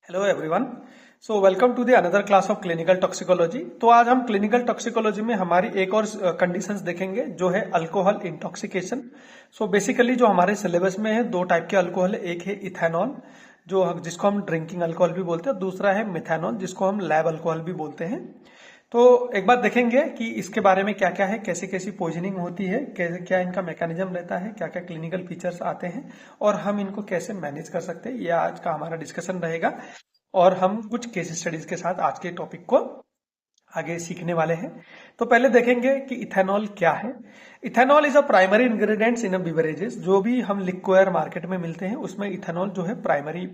Hello everyone. So welcome to the another class of clinical toxicology. तो आज हम clinical toxicology में हमारी एक और कंडीशंस देखेंगे जो है अल्कोहल इंटॉक्सिकेशन। सो बेसिकली जो हमारे सिलेबस में है दो टाइप के अल्कोहल है, एक है इथेनॉल जिसको हम ड्रिंकिंग अल्कोहल भी बोलते हैं, दूसरा है मिथेनॉल जिसको हम लैब अल्कोहल भी बोलते हैं। तो एक बार देखेंगे कि इसके बारे में क्या क्या है, कैसी कैसी पॉइजनिंग होती है, क्या इनका मैकेनिज्म रहता है, क्या क्या क्लिनिकल फीचर्स आते हैं और हम इनको कैसे मैनेज कर सकते हैं, ये आज का हमारा डिस्कशन रहेगा। और हम कुछ केस स्टडीज के साथ आज के टॉपिक को आगे सीखने वाले हैं। तो पहले देखेंगे कि इथेनॉल क्या है। Ethanol is a primary ingredients in a beverages. जो भी हम लिक्विड मार्केट में मिलते हैं उसमें इथेनॉल जो है प्राइमरी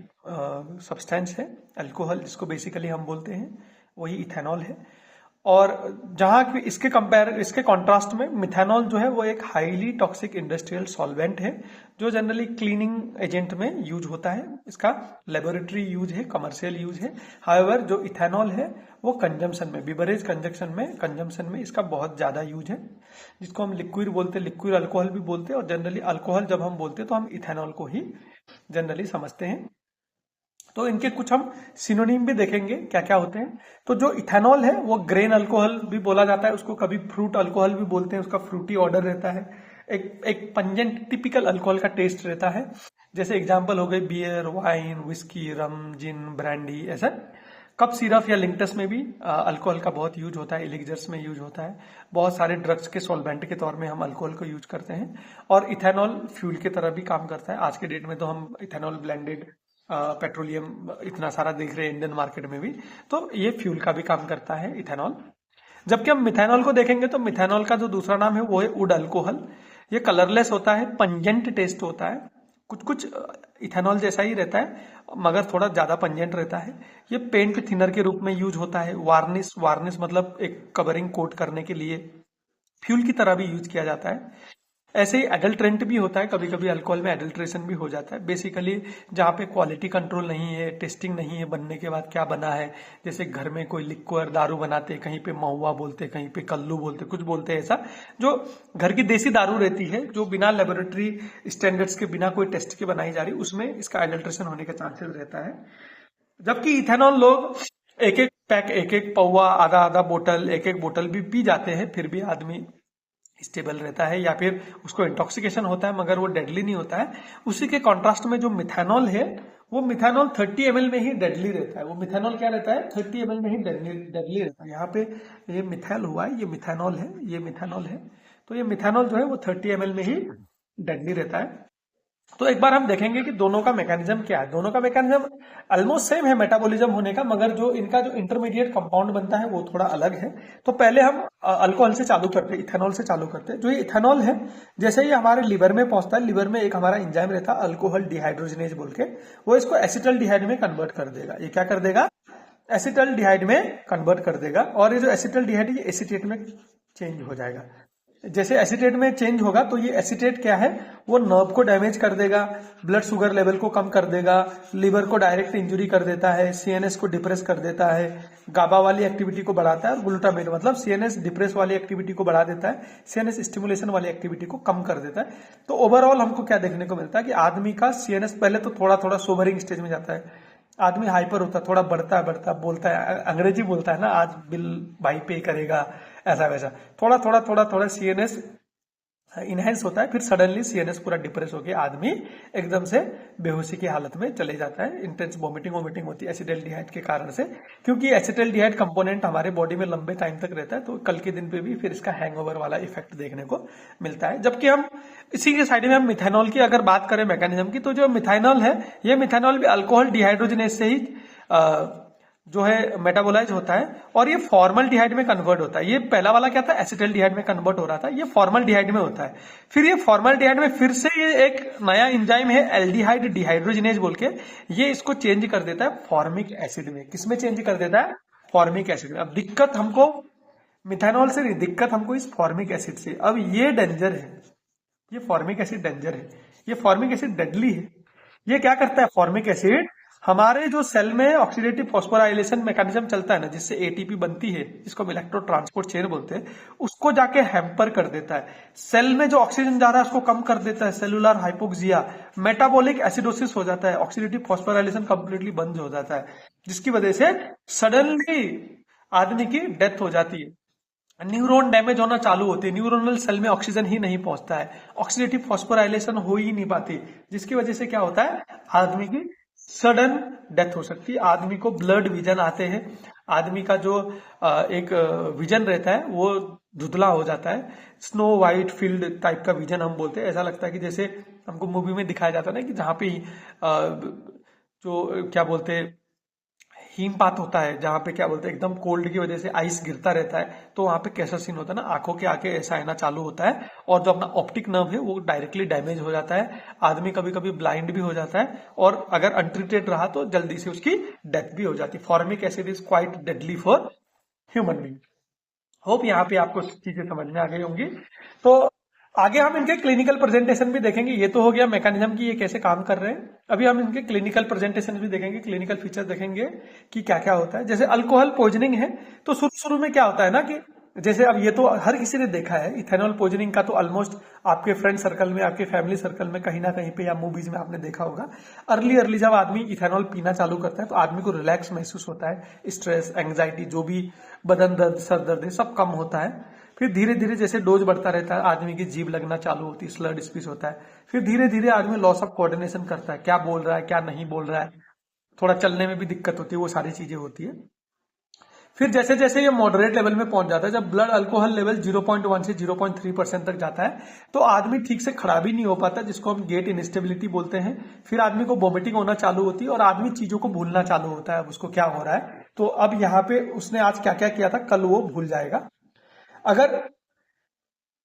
सब्सटेंस है। अल्कोहल जिसको बेसिकली हम बोलते हैं वही इथेनॉल है। और जहां इसके कॉन्ट्रास्ट में मिथेनॉल जो है वो एक हाईली टॉक्सिक इंडस्ट्रियल सॉल्वेंट है जो जनरली क्लीनिंग एजेंट में यूज होता है। इसका लेबोरेटरी यूज है, कमर्शियल यूज है। हाउएवर जो इथेनॉल है वो कंजम्पशन में, बिवरेज कंजम्पशन में इसका बहुत ज्यादा यूज है, जिसको हम लिक्विड बोलते हैं, लिक्विड अल्कोहल भी बोलते हैं। और जनरली अल्कोहल जब हम बोलते हैं तो हम इथेनॉल को ही जनरली समझते हैं। तो इनके कुछ हम सिनोनिम भी देखेंगे क्या क्या होते हैं। तो जो इथेनॉल है वो ग्रेन अल्कोहल भी बोला जाता है, उसको कभी फ्रूट अल्कोहल भी बोलते हैं। उसका फ्रूटी ऑर्डर रहता है, एक पंजेंट टिपिकल अल्कोहल का टेस्ट रहता है। जैसे एग्जांपल हो गए बियर, वाइन, विस्की, रम, जिन, ब्रांडी। ऐसा कप सिरप या लिंक्टस में भी अल्कोहल का बहुत यूज होता है, एलिक्जर्स में यूज होता है। बहुत सारे ड्रग्स के सॉल्वेंट के तौर में हम अल्कोहल को यूज करते हैं। और इथेनॉल फ्यूल की तरह भी काम करता है। आज के डेट में तो हम इथेनॉल ब्लेंडेड पेट्रोलियम इतना सारा देख रहे हैं इंडियन मार्केट में भी, तो ये फ्यूल का भी काम करता है इथेनॉल। जबकि हम मिथेनॉल को देखेंगे तो मिथेनॉल का जो दूसरा नाम है वो है वुड अल्कोहल। ये कलरलेस होता है, पंजेंट टेस्ट होता है, कुछ इथेनॉल जैसा ही रहता है मगर थोड़ा ज्यादा पंजेंट रहता है। ये पेंट थिनर के रूप में यूज होता है। वार्निश मतलब एक कवरिंग कोट करने के लिए फ्यूल की तरह भी यूज किया जाता है। ऐसे ही एडल्ट्रेंट भी होता है, कभी कभी अल्कोहल में एडल्ट्रेशन भी हो जाता है। बेसिकली जहाँ पे क्वालिटी कंट्रोल नहीं है, टेस्टिंग नहीं है बनने के बाद क्या बना है। जैसे घर में कोई लिक्विड दारू बनाते, कहीं पे महुआ बोलते, कहीं पे कल्लू बोलते, कुछ बोलते हैं ऐसा, जो घर की देसी दारू रहती है जो बिना लेबोरेटरी स्टैंडर्ड्स के, बिना कोई टेस्ट के बनाई जा रही, उसमें इसका एडल्ट्रेशन होने का चांसेस रहता है। जबकि इथेनॉल लोग एक एक पैक, एक एक पौवा, आधा आधा बोतल, एक एक बोतल भी पी जाते हैं, फिर भी आदमी स्टेबल रहता है या फिर उसको इंटॉक्सिकेशन होता है मगर वो डेडली नहीं होता है। उसी के कॉन्ट्रास्ट में जो मिथेनॉल है वो मिथेनॉल 30 ml में ही डेडली रहता है। वो मिथेनॉल क्या रहता है, 30 ml में ही डेडली रहता है। यहाँ पे ये मिथाइल हुआ है, ये मिथेनॉल है, ये मिथेनॉल है। तो ये मिथेनॉल जो है वो 30 ml में ही डेडली रहता है। तो एक बार हम देखेंगे कि दोनों का मैकेनिज्म क्या है। दोनों का मैकेनिज्म ऑलमोस्ट सेम है मेटाबॉलिज्म होने का, मगर जो इनका जो इंटरमीडिएट कंपाउंड बनता है वो थोड़ा अलग है। तो पहले हम अल्कोहल से चालू करते हैं, इथेनॉल से चालू करते हैं। जो ये इथेनॉल है जैसे ही हमारे लिवर में पहुंचता है, लिवर में एक हमारा एंजाइम रहता है अल्कोहल डिहाइड्रोजिनेज बोल के, वो इसको एसिटल्डिहाइड में कन्वर्ट कर देगा। ये क्या कर देगा, एसिटल्डिहाइड में कन्वर्ट कर देगा। और ये जो एसिटल्डिहाइड ये एसीटेट में चेंज हो जाएगा। जैसे एसीटेट में चेंज होगा तो ये एसीटेट क्या है, वो नर्व को डैमेज कर देगा, ब्लड शुगर लेवल को कम कर देगा, लिवर को डायरेक्ट इंजुरी कर देता है, सीएनएस को डिप्रेस कर देता है, गाबा वाली एक्टिविटी को बढ़ाता है, और ग्लूटामेट मतलब सीएनएस डिप्रेस वाली एक्टिविटी को बढ़ा देता है, सीएनएस स्टिमुलेशन वाली एक्टिविटी को कम कर देता है। तो ओवरऑल हमको क्या देखने को मिलता है कि आदमी का सीएनएस पहले तो थोड़ा थोड़ा सोबरिंग स्टेज में जाता है, आदमी हाइपर होता है, थोड़ा बढ़ता बोलता है, अंग्रेजी बोलता है ना, आज बिल भाई पे करेगा, ऐसा वैसा, थोड़ा सीएनएस इनहेंस होता है। फिर सडनली सीएनएस पूरा डिप्रेस होकर आदमी एकदम से बेहोशी की हालत में चले जाता है। इंटेंस वोमिटिंग होती है एसिटल्डिहाइड के कारण से, क्योंकि एसिटल्डिहाइड कंपोनेंट हमारे बॉडी में लंबे टाइम तक रहता है। तो कल के दिन पे भी फिर इसका हैंगओवर वाला इफेक्ट देखने को मिलता है। जबकि हम इसी के साइड में हम मिथेनॉल की अगर बात करें मैकेनिज्म की, तो जो मिथेनॉल है ये मिथेनॉल भी अल्कोहल डिहाइड्रोजिनेज से ही जो है मेटाबोलाइज होता है और ये फॉर्मल्डिहाइड में कन्वर्ट होता है। ये पहला वाला क्या था, एसिटल्डिहाइड में कन्वर्ट हो रहा था, ये फॉर्मल्डिहाइड में होता है। फिर ये फॉर्मल्डिहाइड में फिर से ये एक नया एंजाइम है एल्डिहाइड डिहाइड्रोजिनेज बोल के, ये इसको चेंज कर देता है फॉर्मिक एसिड में। किसमें चेंज कर देता है, फॉर्मिक एसिड में। अब दिक्कत हमको मिथेनॉल से नहीं, दिक्कत हमको इस फॉर्मिक एसिड से। अब ये डेंजर है, ये फॉर्मिक एसिड डेंजर है, ये फॉर्मिक एसिड डेडली है। ये क्या करता है, फॉर्मिक एसिड हमारे जो सेल में ऑक्सीडेटिव फॉस्फोराइलेशन मैकेनिज्म चलता है ना, जिससे एटीपी बनती है, जिसको हम इलेक्ट्रो ट्रांसपोर्ट चेन बोलते हैं, उसको जाके हैम्पर कर देता है। सेल में जो ऑक्सीजन जा रहा है उसको कम कर देता है, सेलुलर हाइपोक्सिया, मेटाबॉलिक एसिडोसिस हो जाता है, ऑक्सीडेटिव फॉस्फोराइलेशन कंप्लीटली बंद हो जाता है, जिसकी वजह से सडनली आदमी की डेथ हो जाती है। न्यूरॉन डैमेज होना चालू होती है, न्यूरोनल सेल में ऑक्सीजन ही नहीं पहुंचता है, ऑक्सीडेटिव फॉस्फोराइलेशन हो ही नहीं पाती, जिसकी वजह से क्या होता है, आदमी की सडन डेथ हो सकती है। आदमी को ब्लड विजन आते हैं, आदमी का जो एक विजन रहता है वो धुंधला हो जाता है, स्नो वाइट फील्ड टाइप का विजन हम बोलते हैं। ऐसा लगता है कि जैसे हमको मूवी में दिखाया जाता है ना, कि जहां पे जो क्या बोलते हैं हिमपात होता है, जहां पे क्या बोलते हैं एकदम कोल्ड की वजह से आइस गिरता रहता है, तो वहां पे कैसा सीन होता है ना, आंखों के आगे ऐसा आना चालू होता है, और जो अपना ऑप्टिक नर्व है वो डायरेक्टली डैमेज हो जाता है, आदमी कभी कभी ब्लाइंड भी हो जाता है, और अगर अनट्रीटेड रहा तो जल्दी से उसकी डेथ भी हो जाती है। Formic acid is quite deadly for human being. Hope यहाँ पे आपको चीजें समझ में आ गई होंगी। तो आगे हम इनके क्लिनिकल प्रेजेंटेशन भी देखेंगे। ये तो हो गया मैकेनिज्म की ये कैसे काम कर रहे हैं। अभी हम इनके क्लिनिकल प्रेजेंटेशन भी देखेंगे, क्लिनिकल फीचर देखेंगे कि क्या क्या होता है। जैसे अल्कोहल पॉइजनिंग है तो शुरू में क्या होता है ना, कि जैसे अब ये तो हर किसी ने देखा है, इथेनॉल पॉइजनिंग का तो ऑलमोस्ट आपके फ्रेंड सर्कल में, आपके फैमिली सर्कल में कहीं ना कहीं पे या मूवीज में आपने देखा होगा। अर्ली जब आदमी इथेनॉल पीना चालू करता है तो आदमी को रिलैक्स महसूस होता है, स्ट्रेस, एंग्जाइटी, जो भी बदन दर्द, सर दर्द है, सब कम होता है। फिर धीरे धीरे जैसे डोज बढ़ता रहता है, आदमी की जीभ लगना चालू होती है, स्लर्ड स्पीच होता है। फिर धीरे धीरे आदमी लॉस ऑफ कोऑर्डिनेशन करता है, क्या बोल रहा है क्या नहीं बोल रहा है, थोड़ा चलने में भी दिक्कत होती है, वो सारी चीजें होती है। फिर जैसे जैसे ये मॉडरेट लेवल में पहुंच जाता है, जब ब्लड अल्कोहल लेवल 0.1 से 0.3% तक जाता है, तो आदमी ठीक से खड़ा भी नहीं हो पाता, जिसको हम गेट इनस्टेबिलिटी बोलते हैं। फिर आदमी को वोमिटिंग होना चालू होती है और आदमी चीजों को भूलना चालू होता है, अब उसको क्या हो रहा है। तो अब यहाँ पे उसने आज क्या क्या किया था, कल वो भूल जाएगा। अगर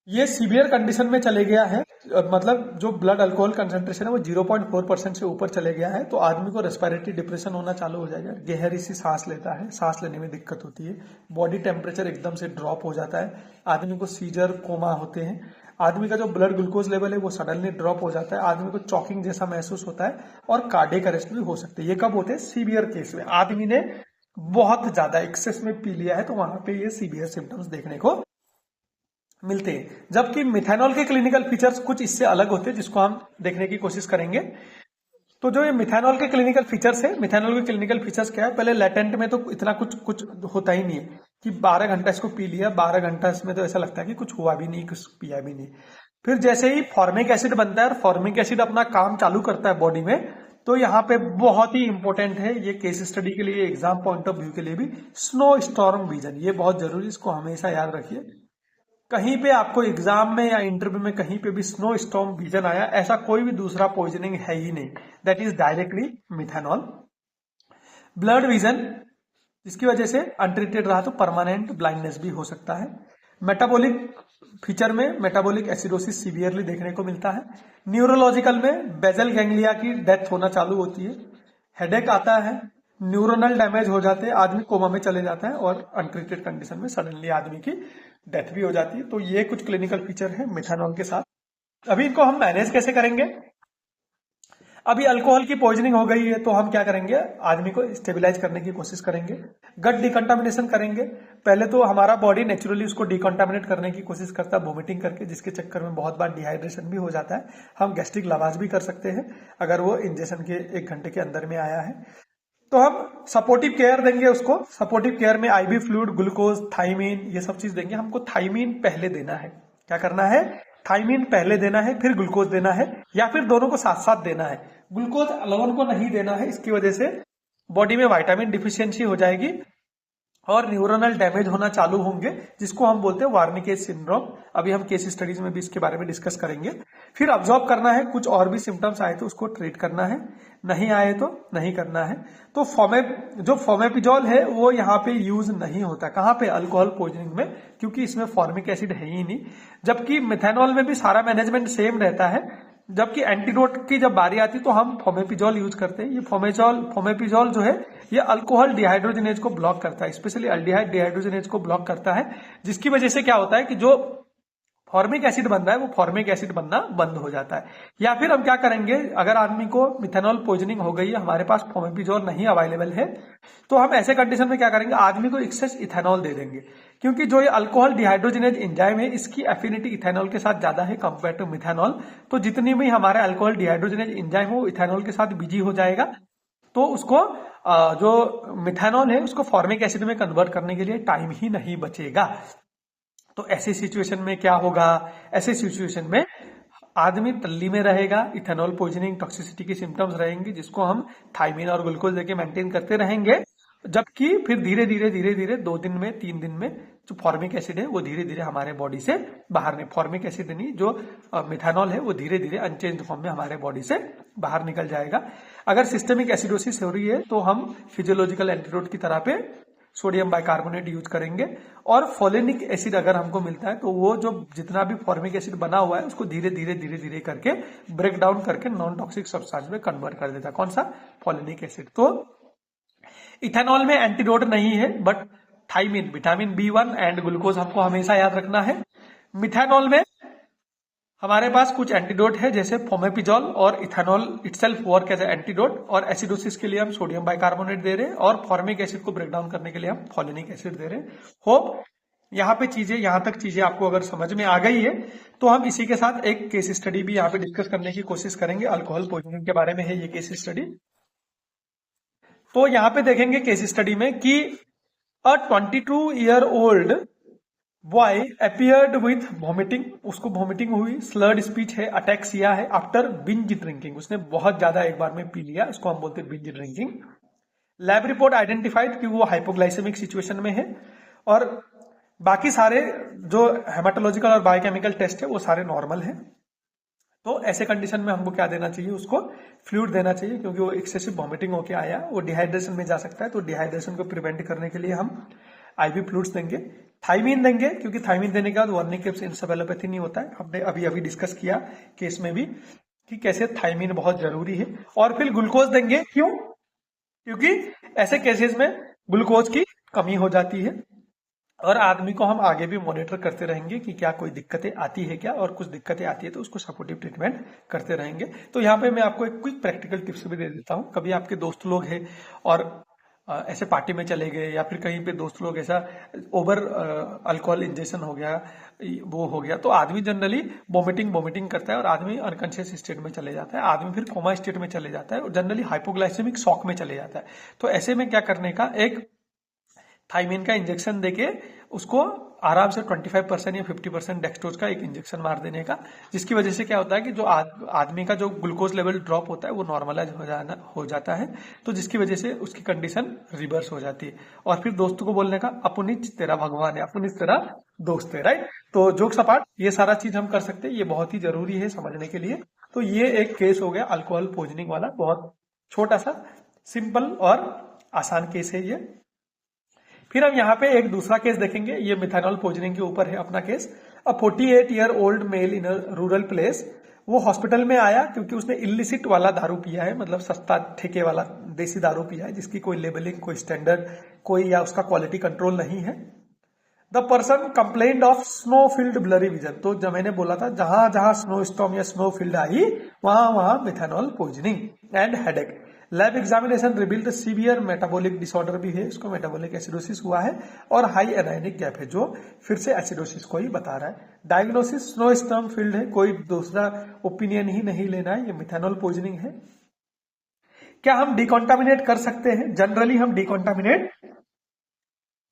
ये सीवियर कंडीशन में चले गया है, मतलब जो ब्लड अल्कोहल कंसंट्रेशन है वो 0.4% से ऊपर चले गया है, तो आदमी को रेस्पिरेटरी डिप्रेशन होना चालू हो जाएगा, गहरी सी सांस लेता है, सांस लेने में दिक्कत होती है, बॉडी टेम्परेचर एकदम से ड्रॉप हो जाता है, आदमी को सीजर, कोमा होते हैं, आदमी का जो ब्लड ग्लूकोज लेवल है वो सडनली ड्रॉप हो जाता है, आदमी को चॉकिंग जैसा महसूस होता है, और कार्डियक अरेस्ट भी हो सकते हैं। ये कब होते हैं, सीवियर केस में, आदमी ने बहुत ज्यादा एक्सेस में पी लिया है, तो वहां पे ये सीवियर सिम्टम्स देखने को मिलते हैं। जबकि मिथेनॉल के क्लिनिकल फीचर्स कुछ इससे अलग होते हैं, जिसको हम देखने की कोशिश करेंगे। तो जो ये मिथेनॉल के क्लिनिकल फीचर्स है, मिथेनॉल के क्लिनिकल फीचर्स क्या है, पहले लेटेंट में तो इतना कुछ होता ही नहीं है कि 12 घंटा इसको पी लिया, 12 घंटा इसमें तो ऐसा लगता है कि कुछ हुआ भी नहीं, कुछ पिया भी नहीं। फिर जैसे ही फॉर्मिक एसिड बनता है और फॉर्मिक एसिड अपना काम चालू करता है बॉडी में, तो यहाँ पे बहुत ही इंपॉर्टेंट है ये केस स्टडी के लिए, एग्जाम पॉइंट ऑफ व्यू के लिए भी, स्नो स्टॉर्म विजन, ये बहुत जरूरी, इसको हमेशा याद रखिए। कहीं पे आपको एग्जाम में या इंटरव्यू में कहीं पे भी स्नो स्टॉर्म विजन आया, ऐसा कोई भी दूसरा पॉइजनिंग है ही नहीं, that is directly methanol. Blood vision, जिसकी वजह से अनट्रीटेड रहा तो परमानेंट ब्लाइंडनेस भी हो सकता है। मेटाबॉलिक फीचर में मेटाबॉलिक एसिडोसिस सीवियरली देखने को मिलता है। न्यूरोलॉजिकल में बेजल गैंग्लिया की डेथ होना चालू होती है, हेडेक आता है, न्यूरोनल डैमेज हो जाते हैं, आदमी कोमा में चले जाता है, और अनट्रीटेड कंडीशन में सडनली आदमी की डेथ भी हो जाती है। तो ये कुछ क्लिनिकल फीचर है मिथेनॉल के साथ। अभी इनको हम मैनेज कैसे करेंगे। अभी अल्कोहल की पॉइजनिंग हो गई है, तो हम क्या करेंगे, आदमी को स्टेबलाइज करने की कोशिश करेंगे, गट डिकंटामिनेशन करेंगे। पहले तो हमारा बॉडी नेचुरली उसको डिकंटामिनेट करने की कोशिश करता है वोमिटिंग करके, जिसके चक्कर में बहुत बार डिहाइड्रेशन भी हो जाता है। हम गैस्ट्रिक लवाज भी कर सकते हैं अगर वो इंजेक्शन के 1 घंटे के अंदर में आया है। तो हम सपोर्टिव केयर देंगे उसको, सपोर्टिव केयर में आईवी फ्लूइड, ग्लूकोज, थाइमीन, ये सब चीज देंगे। हमको थाइमीन पहले देना है, क्या करना है, थाइमीन पहले देना है, फिर ग्लूकोज देना है, या फिर दोनों को साथ साथ देना है। ग्लूकोज अलोन को नहीं देना है, इसकी वजह से बॉडी में विटामिन डिफिशियंसी हो जाएगी और न्यूरोनल डैमेज होना चालू होंगे, जिसको हम बोलते हैं वार्निकेज सिंड्रोम। अभी हम केस स्टडीज में भी इसके बारे में डिस्कस करेंगे। फिर ऑब्जर्व करना है, कुछ और भी सिम्टम्स आए तो उसको ट्रीट करना है, नहीं आए तो नहीं करना है। तो फॉमेपिजोल है वो यहाँ पे यूज नहीं होता, कहाँ पे, अल्कोहल पॉइजनिंग में, क्योंकि इसमें फॉर्मिक एसिड है ही नहीं। जबकि मिथेनॉल में भी सारा मैनेजमेंट सेम रहता है, जबकि एंटीडोट की जब बारी आती तो हम फॉमेपिजोल यूज करते हैं। ये फॉमेपिजोल जो है ये अल्कोहल डिहाइड्रोजिनेज को ब्लॉक करता है, स्पेशली अल्डिहाइड डिहाइड्रोजिनेज को ब्लॉक करता है, जिसकी वजह से क्या होता है कि जो फॉर्मिक एसिड बन रहा है वो फॉर्मिक एसिड बनना बंद हो जाता है। या फिर हम क्या करेंगे, अगर आदमी को मिथेनॉल पॉइजनिंग हो गई है, हमारे पास फोमेपिजोल नहीं अवेलेबल है, तो हम ऐसे कंडीशन में क्या करेंगे, आदमी को एक्सेस इथेनॉल दे देंगे, क्योंकि जो ये अल्कोहल डिहाइड्रोजिनेज एंजाइम है इसकी एफिनिटी इथेनॉल के साथ ज्यादा है कंपेयर टू मिथेनॉल। तो जितनी भी हमारे अल्कोहल डिहाइड्रोजिनेज एंजाइम हो इथेनॉल के साथ बिजी हो जाएगा, तो उसको जो मिथेनॉल है उसको फॉर्मिक एसिड में कन्वर्ट करने के लिए टाइम ही नहीं बचेगा। तो ऐसी सिचुएशन में क्या होगा, ऐसे सिचुएशन में आदमी तल्ली में रहेगा, इथेनॉल पॉइजनिंग टॉक्सिसिटी के सिम्टम्स रहेंगे, जिसको हम थाइमिन और ग्लूकोज देके मेंटेन करते रहेंगे, जबकि फिर धीरे धीरे 2 दिन में 3 दिन में जो फॉर्मिक एसिड है वो धीरे धीरे हमारे बॉडी से बाहर नहीं, फॉर्मिक एसिड नहीं, जो मिथेनॉल है वो धीरे धीरे अनचेंज फॉर्म में हमारे बॉडी से बाहर निकल जाएगा। अगर सिस्टेमिक एसिडोसिस हो रही है तो हम फिजियोलॉजिकल एंटीडोट की तरह पे सोडियम बाइकार्बोनेट यूज करेंगे, और फोलेनिक एसिड अगर हमको मिलता है तो वो जो जितना भी फॉर्मिक एसिड बना हुआ है उसको धीरे धीरे करके ब्रेक डाउन करके नॉन टॉक्सिक सब्सटेंस में कन्वर्ट कर देता है। कौन सा, फोलेनिक एसिड। तो इथेनॉल में एंटीडोट नहीं है, but thymine, vitamin B1 and glucose हमको हमेशा याद रखना है। मिथेनॉल में हमारे पास कुछ एंटीडोट है, जैसे फोमेपिजोल और ethanol itself work as antidote, और एसिडोसिस के लिए हम सोडियम बाइकार्बोनेट दे रहे हैं, और फॉर्मिक एसिड को ब्रेक डाउन करने के लिए हम फोलेनिक एसिड दे रहे हैं। होप यहाँ तक चीजें आपको अगर समझ में आ गई है, तो हम इसी के साथ एक केस स्टडी भी यहाँ पे डिस्कस करने की कोशिश करेंगे। अल्कोहल पॉइजनिंग के बारे में है ये केस स्टडी। तो यहाँ पे देखेंगे केस स्टडी में कि अ 22-year-old boy appeared with vomiting, उसको वॉमिटिंग हुई, स्लर्ड स्पीच है, अटैक्सिया है, आफ्टर बिंज ड्रिंकिंग, उसने बहुत ज्यादा एक बार में पी लिया, इसको हम बोलते हैं binge drinking. Lab report identified कि वो हाइपोग्लाइसेमिक सिचुएशन में है, और बाकी सारे जो हेमाटोलॉजिकल और बायोकेमिकल टेस्ट है वो सारे नॉर्मल है। तो ऐसे कंडीशन में हमको क्या देना चाहिए, उसको फ्लूइड देना चाहिए, क्योंकि वो एक्सेसिव वॉमिटिंग होके आया, वो डिहाइड्रेशन में जा सकता है। तो डिहाइड्रेशन को प्रिवेंट करने के लिए हम आईवी फ्लूइड्स देंगे, थाइमिन देंगे, क्योंकि थाइमिन देने के बाद वर्निकेप्स इंसेफेलोपैथी नहीं होता है। हमने अभी डिस्कस किया केस में भी कि कैसे थाइमिन बहुत जरूरी है। और फिर ग्लूकोज देंगे, क्यों, क्योंकि ऐसे केसेस में ग्लूकोज की कमी हो जाती है, और आदमी को हम आगे भी मॉनिटर करते रहेंगे कि क्या कोई दिक्कतें आती है क्या, और कुछ दिक्कतें आती है तो उसको सपोर्टिव ट्रीटमेंट करते रहेंगे। तो यहाँ पे मैं आपको एक क्विक प्रैक्टिकल टिप्स भी दे देता हूँ। कभी आपके दोस्त लोग हैं और ऐसे पार्टी में चले गए, या फिर कहीं पे दोस्त लोग ऐसा ओवर अल्कोहल इंजेक्शन हो गया, वो हो गया, तो आदमी जनरली वोमिटिंग करता है और आदमी अनकॉन्शियस स्टेट में चले जाता है, आदमी फिर कोमा स्टेट में चले जाता है, और जनरली हाइपोग्लाइसेमिक शॉक में चले जाता है। तो ऐसे में क्या करने का, एक थाइमिन का इंजेक्शन देके उसको आराम से 25% या 50% डेक्सट्रोज का एक इंजेक्शन मार देने का, जिसकी वजह से क्या होता है कि जो आदमी का जो ग्लूकोज लेवल ड्रॉप होता है वो नॉर्मलाइज हो जाता है, तो जिसकी वजह से उसकी कंडीशन रिवर्स हो जाती है। और फिर दोस्तों को बोलने का, अपनिच तेरा भगवान है, अपनिच तेरा दोस्त है, राइट। तो जोक्स अपार्ट, ये सारा चीज हम कर सकते हैं, ये बहुत ही जरूरी है समझने के लिए। तो ये एक केस हो गया अल्कोहल पॉइजनिंग वाला, बहुत छोटा सा सिंपल और आसान केस है ये। फिर हम यहाँ पे एक दूसरा केस देखेंगे, ये मिथेनॉल पॉइजनिंग के ऊपर है अपना case. A 48-year-old male in a rural place, वो हॉस्पिटल में आया क्योंकि उसने इलिसिट वाला दारू पिया है, मतलब सस्ता ठेके वाला देसी दारू पिया है, जिसकी कोई लेबलिंग, कोई स्टैंडर्ड, कोई या उसका क्वालिटी कंट्रोल नहीं है। The person complained of snow field blurry vision, तो जब मैंने बोला था जहां जहां स्नो स्टॉर्म या स्नो फील्ड आई वहां वहां methanol poisoning and headache. Lab examination revealed severe metabolic disorder भी है, इसको मेटाबॉलिक एसिडोसिस हुआ है, और हाई एनायनिक गैप है, जो फिर से एसिडोसिस को ही बता रहा है। डायग्नोसिस स्नो स्टॉर्म फील्ड है, कोई दूसरा ओपिनियन ही नहीं लेना है, ये मिथेनॉल पॉइजनिंग है। क्या हम डिकॉन्टामिनेट कर सकते हैं? जनरली हम डिकॉन्टामिनेट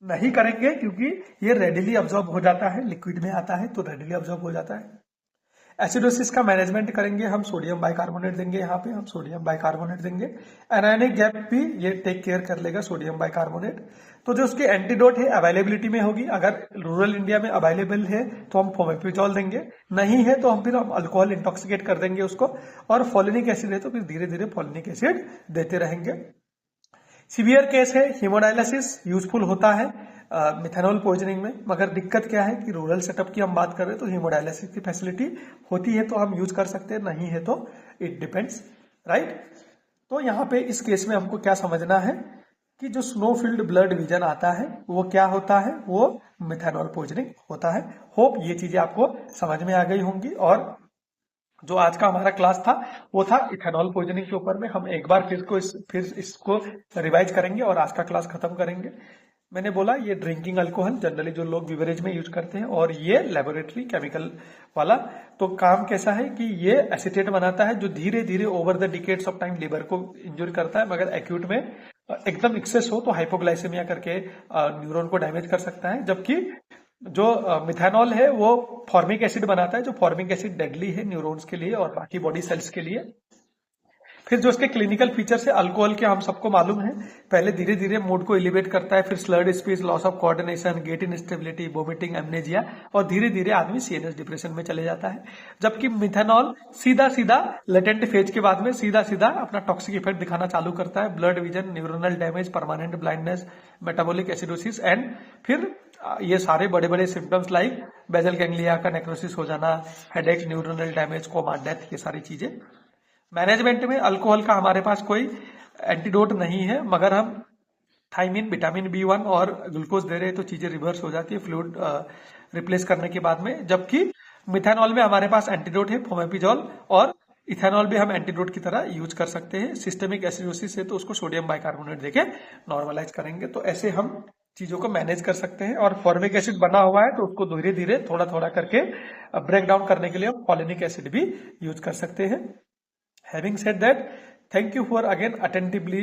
नहीं करेंगे, क्योंकि ये रेडिली अब्जॉर्ब हो जाता है, लिक्विड में आता है तो रेडिली अब्जॉर्ब हो जाता है। एसिडोसिस का मैनेजमेंट करेंगे हम, सोडियम बाइकार्बोनेट देंगे, यहाँ पे हम सोडियम बाइकार्बोनेट देंगे। एनायनिक गैप भी ये टेक केयर कर लेगा सोडियम बाइकार्बोनेट। तो जो उसके एंटीडोट है अवेलेबिलिटी में होगी, अगर रूरल इंडिया में अवेलेबल है तो हम फोमेपिजोल देंगे, नहीं है तो हम अल्कोहल इंटॉक्सिकेट कर देंगे उसको, और फोलिनिक एसिड है तो फिर धीरे धीरे फोलिनिक एसिड देते रहेंगे। सीवियर केस है, हीमोडायलिसिस यूजफुल होता है मिथेनॉल पॉइजनिंग में, मगर दिक्कत क्या है कि रूरल सेटअप की हम बात कर रहे हैं, तो हीमोडायलिसिस की फैसिलिटी होती है तो हम यूज कर सकते हैं, नहीं है तो इट डिपेंड्स, राइट। तो यहाँ पे इस केस में हमको क्या समझना है कि जो स्नो फील्ड ब्लड विजन आता है वो क्या होता है, वो मिथेनॉल पॉइजनिंग होता है। होप ये चीजें आपको समझ में आ गई होंगी। और जो आज का हमारा क्लास था वो था इथेनॉल पॉइजनिंग के ऊपर में। हम एक बार फिर इसको रिवाइज करेंगे और आज का क्लास खत्म करेंगे। मैंने बोला ये ड्रिंकिंग अल्कोहल जनरली जो लोग बिवरेज में यूज करते हैं, और ये लेबोरेटरी केमिकल वाला। तो काम कैसा है कि ये एसिटेट बनाता है जो धीरे धीरे over the decades of time liver को इंजूर करता है, मगर एक्यूट में एकदम एक्सेस हो तो हाइपोग्लाइसेमिया करके न्यूरॉन को डैमेज कर सकता है। जबकि जो मिथेनॉल है वो फॉर्मिक एसिड बनाता है, जो फॉर्मिक एसिड डेडली है न्यूरॉन्स के लिए और बाकी बॉडी सेल्स के लिए। फिर जो इसके क्लिनिकल फीचर्स है अल्कोहल के, हम सबको मालूम है, पहले धीरे धीरे मूड को एलिवेट करता है, फिर slurred speech, loss of coordination, gait instability, vomiting, amnesia, और धीरे धीरे आदमी सीएनएस डिप्रेशन में चले जाता है। जबकि मिथेनॉल सीधा सीधा लेटेंट फेज के बाद में सीधा सीधा अपना टॉक्सिक इफेक्ट दिखाना चालू करता है, blurred vision, neuronal damage, permanent blindness, metabolic acidosis, and फिर ये सारे बड़े बड़े सिम्टम्स लाइक बेजल गैंग्लिया का नेक्रोसिस हो जाना, headache, neuronal damage, coma, death, ये सारी चीजें। मैनेजमेंट में अल्कोहल का हमारे पास कोई एंटीडोट नहीं है, मगर हम थाइमिन, विटामिन B1 और ग्लूकोज दे रहे हैं तो चीजें रिवर्स हो जाती है फ्लूइड रिप्लेस करने के बाद में। जबकि मिथेनॉल में हमारे पास एंटीडोट है फोमेपिजोल, और इथेनॉल भी हम एंटीडोट की तरह यूज कर सकते हैं। सिस्टेमिक एसिडोसिस है तो उसको सोडियम बाइकार्बोनेट देके नॉर्मलाइज करेंगे। तो ऐसे हम चीजों को मैनेज कर सकते हैं। और फॉर्मिक एसिड बना हुआ है तो उसको धीरे धीरे थोड़ा थोड़ा करके ब्रेक डाउन करने के लिए हम कॉलिनिक एसिड भी यूज कर सकते हैं। Having said that, thank you for again attentively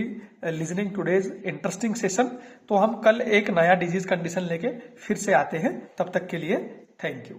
listening today's interesting session। तो हम कल एक नया डिजीज कंडीशन लेके फिर से आते हैं, तब तक के लिए थैंक यू।